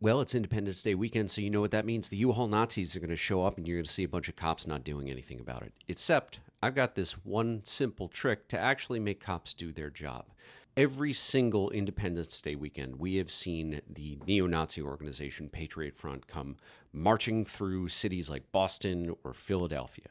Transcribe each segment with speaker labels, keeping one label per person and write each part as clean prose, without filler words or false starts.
Speaker 1: Well, it's Independence Day weekend, so you know what that means. The U-Haul Nazis are going to show up and you're going to see a bunch of cops not doing anything about it. Except, I've got this one simple trick to actually make cops do their job. Every single Independence Day weekend, we have seen the neo-Nazi organization Patriot Front come marching through cities like Boston or Philadelphia.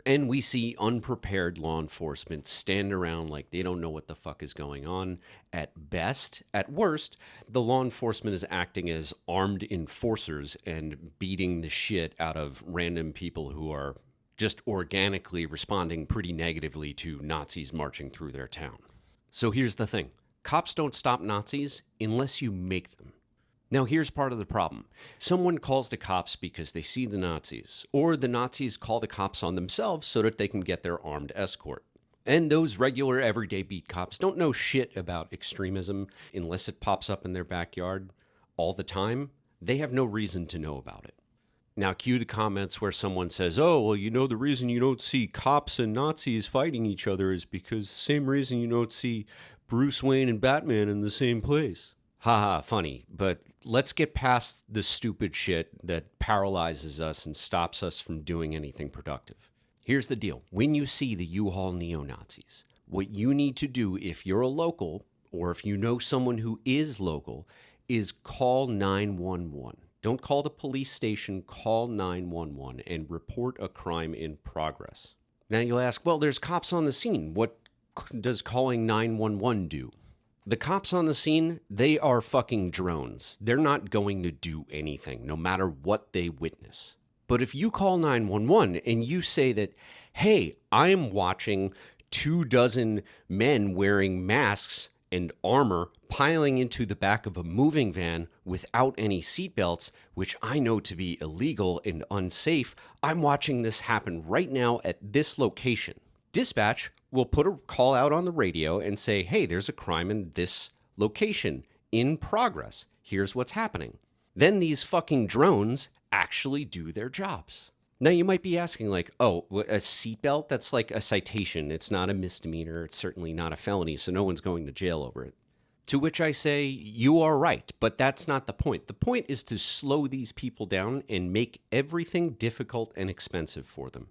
Speaker 1: And we see unprepared law enforcement stand around like they don't know what the fuck is going on at best. At worst, the law enforcement is acting as armed enforcers and beating the shit out of random people who are just organically responding pretty negatively to Nazis marching through their town. So here's the thing. Cops don't stop Nazis unless you make them. Now, here's part of the problem. Someone calls the cops because they see the Nazis, or the Nazis call the cops on themselves so that they can get their armed escort. And those regular everyday beat cops don't know shit about extremism unless it pops up in their backyard all the time. They have no reason to know about it. Now, cue the comments where someone says, oh, well, you know, the reason you don't see cops and Nazis fighting each other is because the same reason you don't see Bruce Wayne and Batman in the same place. Haha, funny, but let's get past the stupid shit that paralyzes us and stops us from doing anything productive. Here's the deal. When you see the U-Haul neo-Nazis, what you need to do if you're a local, or if you know someone who is local, is call 911. Don't call the police station, call 911 and report a crime in progress. Now you'll ask, well, there's cops on the scene. What does calling 911 do? The cops on the scene, they are fucking drones. They're not going to do anything, no matter what they witness. But if you call 911 and you say that, hey, I'm watching 24 men wearing masks and armor piling into the back of a moving van without any seatbelts, which I know to be illegal and unsafe, I'm watching this happen right now at this location. Dispatch will put a call out on the radio and say, hey, there's a crime in this location in progress. Here's what's happening. Then these fucking drones actually do their jobs. Now you might be asking like, oh, a seatbelt? That's like a citation. It's not a misdemeanor. It's certainly not a felony, so no one's going to jail over it. To which I say, you are right, but that's not the point. The point is to slow these people down and make everything difficult and expensive for them.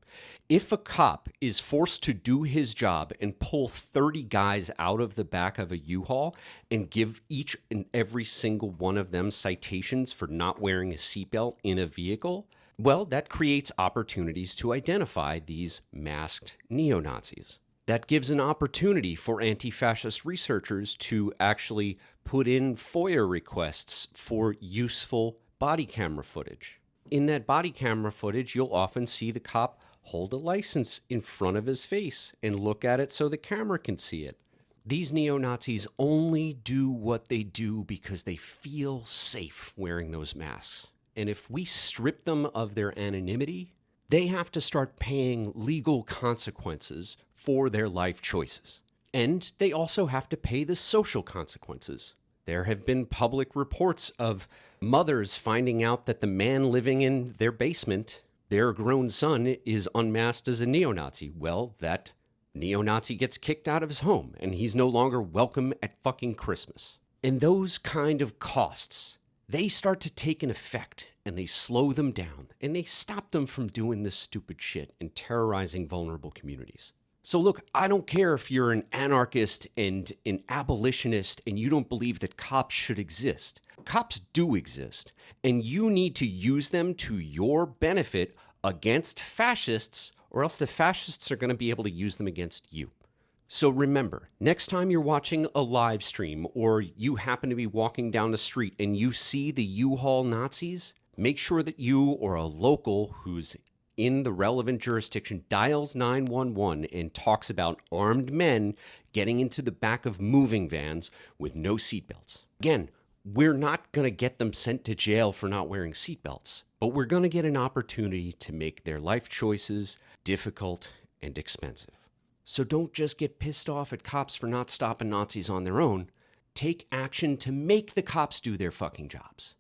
Speaker 1: If a cop is forced to do his job and pull 30 guys out of the back of a U-Haul and give each and every single one of them citations for not wearing a seatbelt in a vehicle, well, that creates opportunities to identify these masked neo-Nazis. That gives an opportunity for anti-fascist researchers to actually put in FOIA requests for useful body camera footage. In that body camera footage, you'll often see the cop hold a license in front of his face and look at it so the camera can see it. These neo-Nazis only do what they do because they feel safe wearing those masks. And if we strip them of their anonymity, they have to start paying legal consequences for their life choices. And they also have to pay the social consequences. There have been public reports of mothers finding out that the man living in their basement, their grown son, is unmasked as a neo-Nazi. Well, that neo-Nazi gets kicked out of his home and he's no longer welcome at fucking Christmas. And those kind of costs, they start to take an effect and they slow them down and they stop them from doing this stupid shit and terrorizing vulnerable communities. So look, I don't care if you're an anarchist and an abolitionist and you don't believe that cops should exist. Cops do exist, and you need to use them to your benefit against fascists, or else the fascists are going to be able to use them against you. So remember, next time you're watching a live stream or you happen to be walking down the street and you see the U-Haul Nazis, make sure that you or a local who's in the relevant jurisdiction dials 911 and talks about armed men getting into the back of moving vans with no seatbelts. Again, we're not going to get them sent to jail for not wearing seatbelts, but we're going to get an opportunity to make their life choices difficult and expensive. So don't just get pissed off at cops for not stopping Nazis on their own. Take action to make the cops do their fucking jobs.